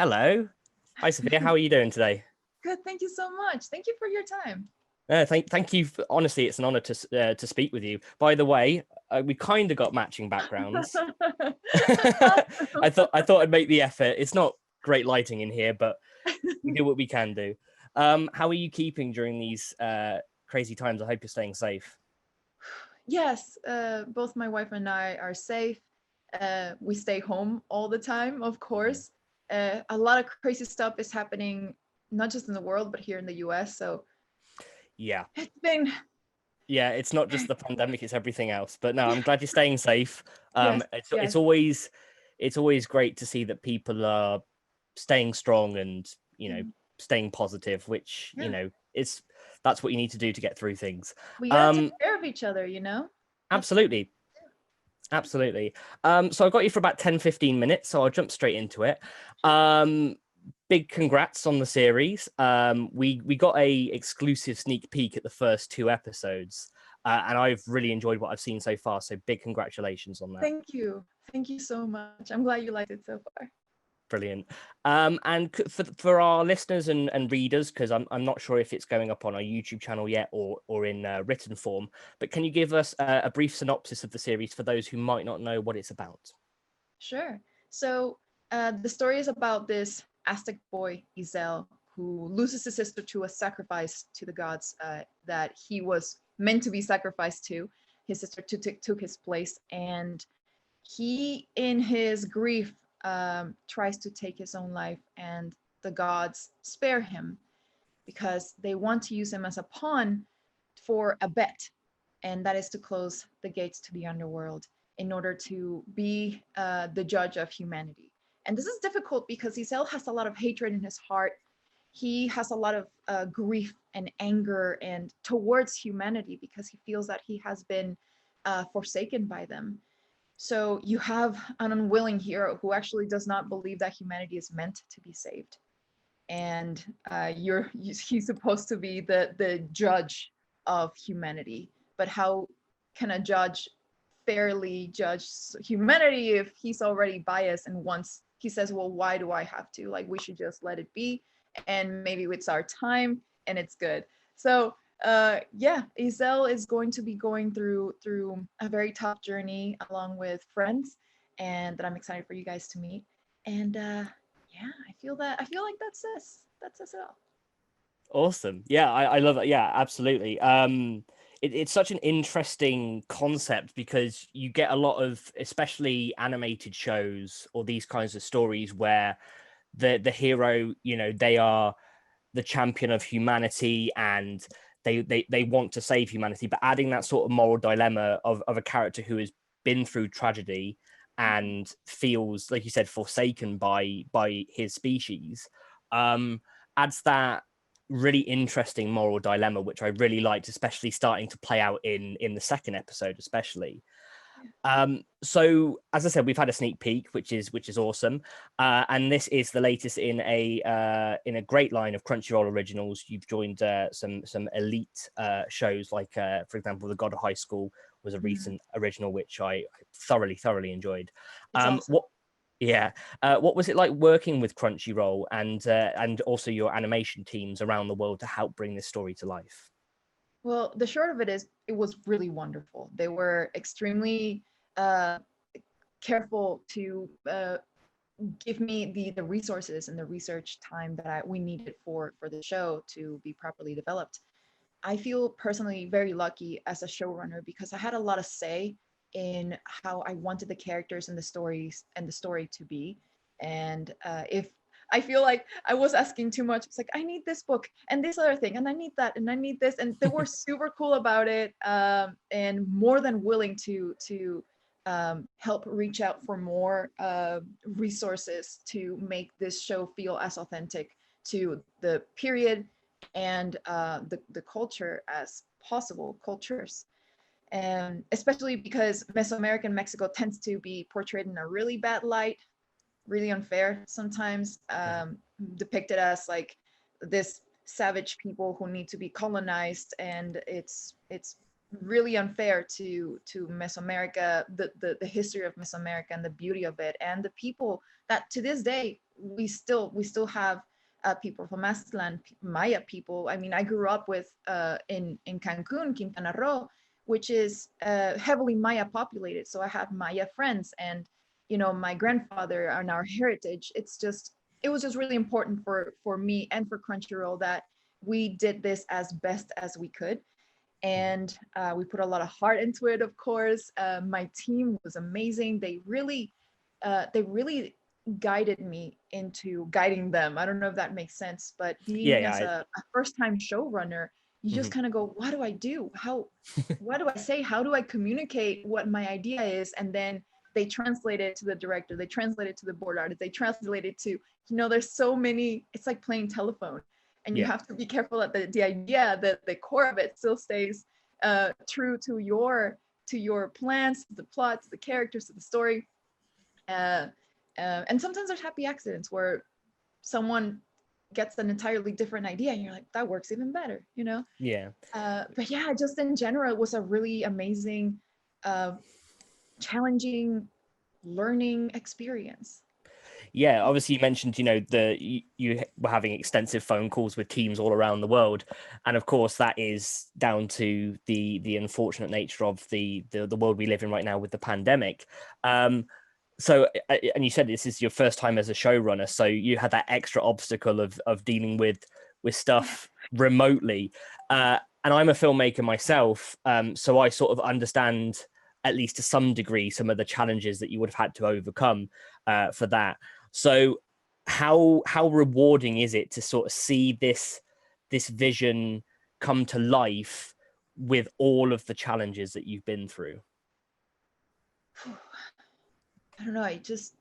Hello. Hi, Sophia. How are you doing today? Good. Thank you so much. Thank you for your time. Thank you. Honestly, it's an honor to speak with you. By the way, we kind of got matching backgrounds. I thought I'd make the effort. It's not great lighting in here, but we do what we can do. How are you keeping during these crazy times? I hope you're staying safe. Yes, both my wife and I are safe. We stay home all the time, of course. A lot of crazy stuff is happening, not just in the world, but here in the US. So Yeah. it's been, Yeah, it's not just the pandemic, it's everything else. But no, I'm glad you're staying safe. yes, It's yes. always great to see that people are staying strong and Mm, staying positive, which yeah. it's that's what you need to do to get through things. We gotta take Um, care of each other, you know? That's what absolutely. Absolutely. So I've got you for about 10-15 minutes, so I'll jump straight into it. Um, Big congrats on the series. We got a exclusive sneak peek at the first two episodes, and I've really enjoyed what I've seen so far. So big congratulations on that. Thank you. Thank you so much. I'm glad you liked it so far. Brilliant. And for our listeners and readers, because I'm not sure if it's going up on our YouTube channel yet or in written form, but can you give us a brief synopsis of the series for those who might not know what it's about? Sure. So the story is about this Aztec boy, Izel, who loses his sister to a sacrifice to the gods that he was meant to be sacrificed to. His sister took his place, and he, in his grief, tries to take his own life, and the gods spare him because they want to use him as a pawn for a bet, and that is to close the gates to the underworld in order to be the judge of humanity. And this is difficult because Isel has a lot of hatred in his heart. He has a lot of grief and anger and towards humanity because he feels that he has been forsaken by them. So you have an unwilling hero who actually does not believe that humanity is meant to be saved, and he's supposed to be the judge of humanity. But how can a judge fairly judge humanity if he's already biased, and once he says, well, why do I have to, like, we should just let it be, and maybe it's our time and it's good. So yeah, Isel is going to be going through a very tough journey along with friends, and that I'm excited for you guys to meet. And yeah, I feel like that says it all. Awesome. Yeah, I love it. Yeah, absolutely. It's such an interesting concept because you get a lot of, especially animated shows or these kinds of stories where the hero, they are the champion of humanity and they want to save humanity, but adding that sort of moral dilemma of a character who has been through tragedy and feels, like you said, forsaken by his species, adds that really interesting moral dilemma, which I really liked, especially starting to play out in the second episode, especially. So as I said, we've had a sneak peek, which is awesome, and this is the latest in a great line of Crunchyroll originals. You've joined some elite shows, like for example, The God of High School was a Mhm. recent original, which I thoroughly enjoyed. It's awesome. What Yeah, what was it like working with Crunchyroll and also your animation teams around the world to help bring this story to life? Well, the short of it is, it was really wonderful. They were extremely uh, careful to give me the resources and the research time that we needed for the show to be properly developed. I feel personally very lucky as a showrunner because I had a lot of say in how I wanted the characters and the stories and the story to be. And if I feel like I was asking too much, it's like, I need this book and this other thing, and I need that, and I need this, and they were super cool about it, and more than willing to help reach out for more resources to make this show feel as authentic to the period and the culture as possible cultures. And especially because Mesoamerican Mexico tends to be portrayed in a really bad light, really unfair sometimes, depicted as like this savage people who need to be colonized, and it's really unfair to Mesoamerica, the history of Mesoamerica and the beauty of it, and the people that to this day we still have people from Aztlan, Maya people. I mean, I grew up with in Cancun, Quintana Roo, which is heavily Maya populated. So I have Maya friends, and my grandfather and our heritage. It was just really important for me and for Crunchyroll that we did this as best as we could, and we put a lot of heart into it. Of course, my team was amazing. They really guided me into guiding them. I don't know if that makes sense, but being as a first-time showrunner, you just kind of go, what do I do? What do I say? How do I communicate what my idea is? And then they translate it to the director, they translate it to the board artist, they translate it to, there's so many, it's like playing telephone. And you have to be careful that the idea, that the core of it still stays true to your plans, to the plot, to the characters, to the story. And sometimes there's happy accidents where someone gets an entirely different idea and you're like, that works even better, but yeah, just in general, it was a really amazing, challenging learning experience. Yeah, obviously you mentioned, you were having extensive phone calls with teams all around the world, and of course that is down to the unfortunate nature of the world we live in right now with the pandemic. So, and you said this is your first time as a showrunner, so you had that extra obstacle of dealing with stuff remotely. And I'm a filmmaker myself, so I sort of understand, at least to some degree, some of the challenges that you would have had to overcome for that. So how rewarding is it to sort of see this vision come to life with all of the challenges that you've been through? I don't know. I just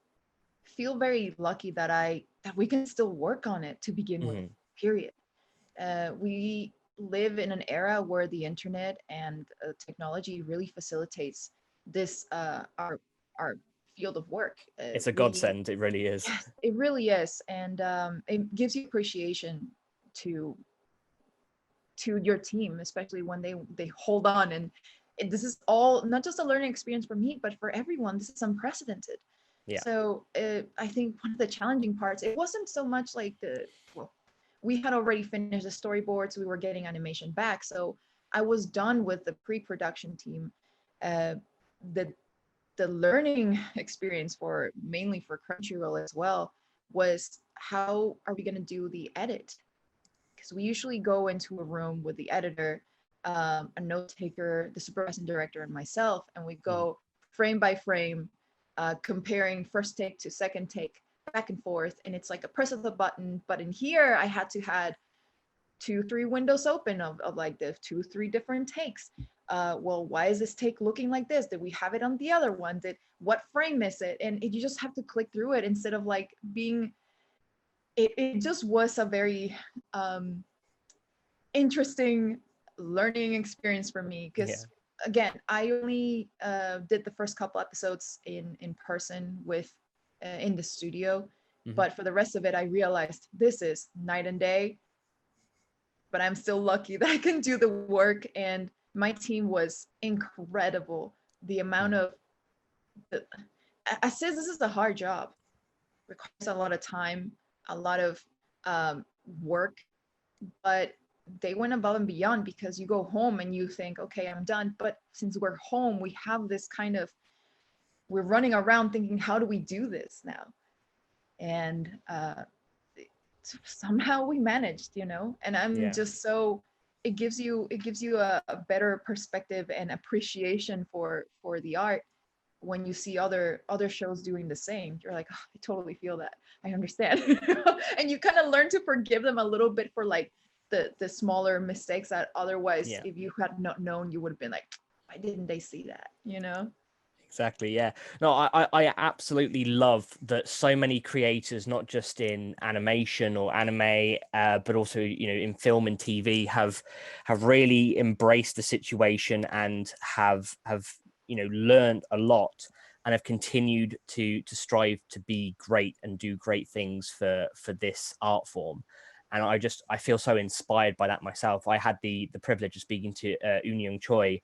feel very lucky that we can still work on it to begin with, period. We live in an era where the internet and technology really facilitates this, our field of work. It's a godsend. It really is. Yes, it really is. And it gives you appreciation to your team, especially when they hold on. And this is all not just a learning experience for me, but for everyone. This is unprecedented. Yeah. So I think one of the challenging parts, it wasn't so much like we had already finished the storyboards, we were getting animation back. So I was done with the pre-production team. The learning experience mainly for Crunchyroll as well was, how are we going to do the edit? Because we usually go into a room with the editor, a note taker, the supervising director, and myself, and we go frame by frame, comparing first take to second take, back and forth. And it's like a press of the button. But in here, I had to had 2-3 windows open of like the 2-3 different takes. Well, why is this take looking like this? Did we have it on the other one? What frame is it? And you just have to click through it instead of like being. It just was a very interesting learning experience for me, because again, I only did the first couple episodes in person with in the studio, but for the rest of it, I realized this is night and day. But I'm still lucky that I can do the work, and my team was incredible. The amount of I said, this is a hard job. It requires a lot of time, a lot of work, but they went above and beyond, because you go home and you think, okay, I'm done. But since we're home, we have this kind of, we're running around thinking, how do we do this now? And somehow we managed, and I'm just so, it gives you a better perspective and appreciation for the art when you see other shows doing the same. You're like, oh, I totally feel that, I understand. And you kind of learn to forgive them a little bit for like the smaller mistakes that otherwise, if you had not known, you would have been like, why didn't they see that, Exactly. Yeah. No, I absolutely love that so many creators, not just in animation or anime, but also, in film and TV, have really embraced the situation and have learned a lot, and have continued to strive to be great and do great things for this art form. And I feel so inspired by that myself. I had the privilege of speaking to Unyoung Choi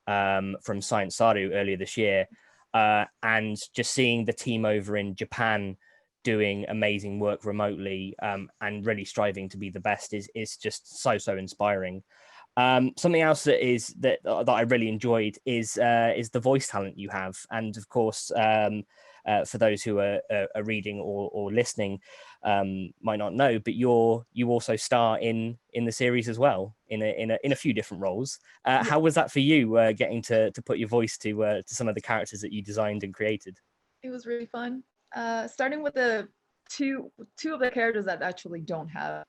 from Science Saru earlier this year, and just seeing the team over in Japan doing amazing work remotely, and really striving to be the best is just so inspiring. Something else that I really enjoyed is the voice talent you have, and of course, for those who are reading or listening, might not know, but you also star in the series as well, in a few different roles. How was that for you, getting to put your voice to some of the characters that you designed and created? It was really fun. Starting with the two of the characters that actually don't have,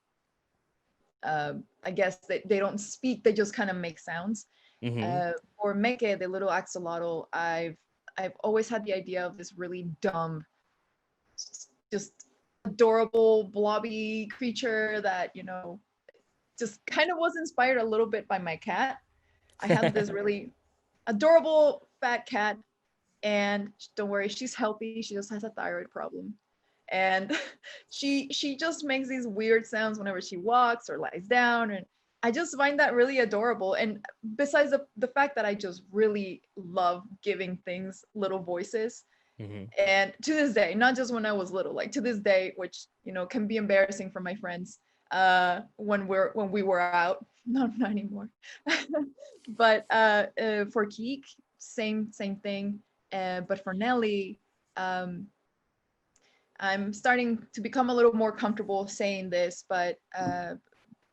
I guess they don't speak, they just kind of make sounds. Mm-hmm. For Meke, the little axolotl, I've always had the idea of this really dumb, just adorable blobby creature that, you know, just kind of was inspired a little bit by my cat. I have this really adorable fat cat, and don't worry, she's healthy. She just has a thyroid problem, and she just makes these weird sounds whenever she walks or lies down, and I just find that really adorable. And besides the fact that I just really love giving things little voices, Mm-hmm. and to this day, not just when I was little, like to this day, which, you know, can be embarrassing for my friends, when we were out, not anymore. But for Keek, same thing. But for Nelly, I'm starting to become a little more comfortable saying this, but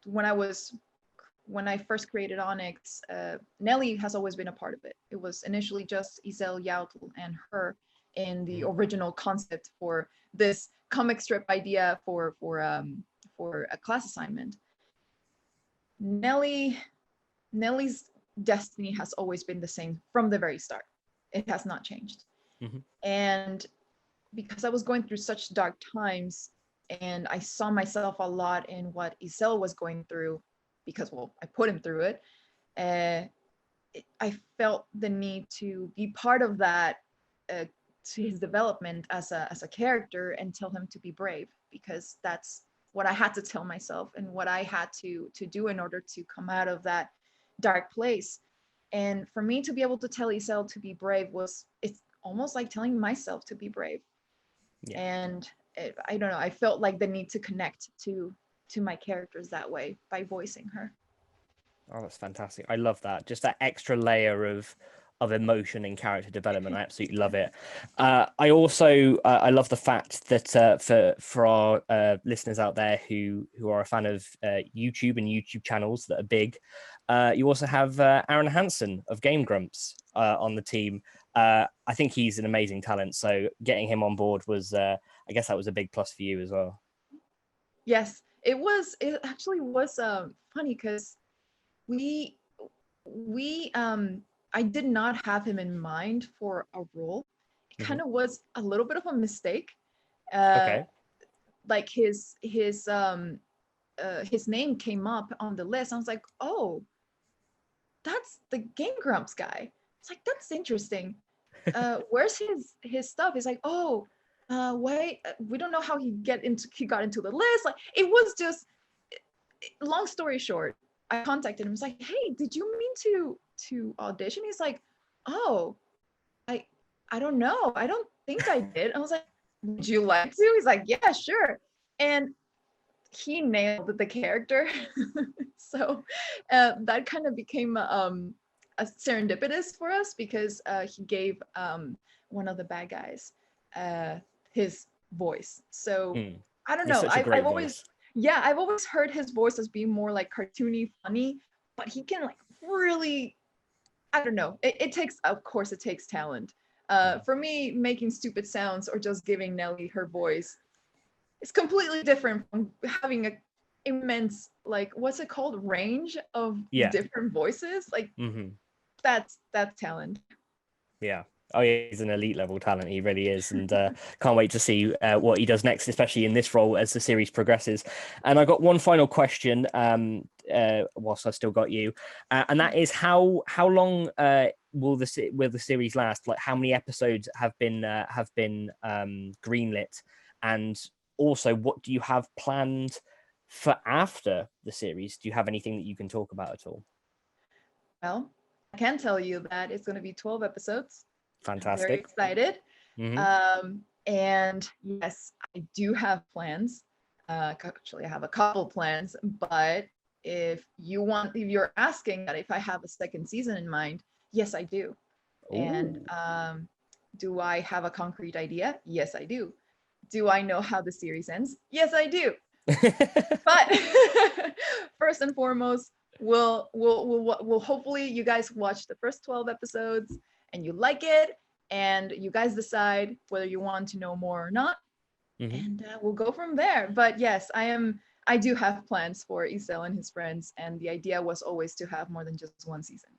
when I first created ONYX, Nelly has always been a part of it. It was initially just Isel, Yautl, and her in the original concept for this comic strip idea for a class assignment. Nelly's destiny has always been the same from the very start. It has not changed. Mm-hmm. And because I was going through such dark times, and I saw myself a lot in what Isel was going through, because, well, I put him through it, I felt the need to be part of that, to his development as a character, and tell him to be brave, because that's what I had to tell myself and what I had to do in order to come out of that dark place. And for me to be able to tell Isel to be brave it's almost like telling myself to be brave. Yeah. And I don't know, I felt like the need to connect to my characters that way by voicing her. Oh, that's fantastic. I love that. Just that extra layer of emotion and character development. I absolutely love it. I also I love the fact that for our listeners out there who are a fan of YouTube and YouTube channels that are big, you also have Aaron Hansen of Game Grumps on the team. I think he's an amazing talent. So getting him on board was, I guess that was a big plus for you as well. Yes, it was. It actually was funny because we I did not have him in mind for a role. It kind of was a little bit of a mistake. Okay. Like his name came up on the list. I was like, oh, that's the Game Grumps guy. It's like, that's interesting. Where's his stuff? He's like, oh, wait, we don't know how he got into the list. Like, it was just, long story short, I contacted him. I was like, hey, did you mean to audition? He's like, oh, I don't know. I don't think I did. I was like, would you like to? He's like, yeah, sure. And he nailed the character. So that kind of became a serendipitous for us, because he gave one of the bad guys his voice. So I don't He's know. such a great I've voice. I've always heard his voice as being more like cartoony, funny, but he can like really, I don't know. It takes, of course, it takes talent. For me, making stupid sounds or just giving Nelly her voice, it's completely different from having a immense, like, what's it called, range of different voices. Like, that's talent. Yeah. Oh, yeah, he's an elite level talent. He really is, and can't wait to see what he does next, especially in this role as the series progresses. And I got one final question, whilst I still got you, and that is how long will the series last? Like, how many episodes have been greenlit, and also what do you have planned for after the series? Do you have anything that you can talk about at all? Well, I can tell you that it's going to be 12 episodes. I'm very Fantastic. excited. And yes, I do have plans. Actually, I have a couple plans, but if you're asking that if I have a second season in mind, yes, I do. And Ooh. do I have a concrete idea? Yes, I do. Do I know how the series ends? Yes, I do. But first and foremost, we'll hopefully you guys watch the first 12 episodes and you like it, and you guys decide whether you want to know more or not, Mhm. and we'll go from there. But yes, I do have plans for Isel and his friends, and the idea was always to have more than just one season.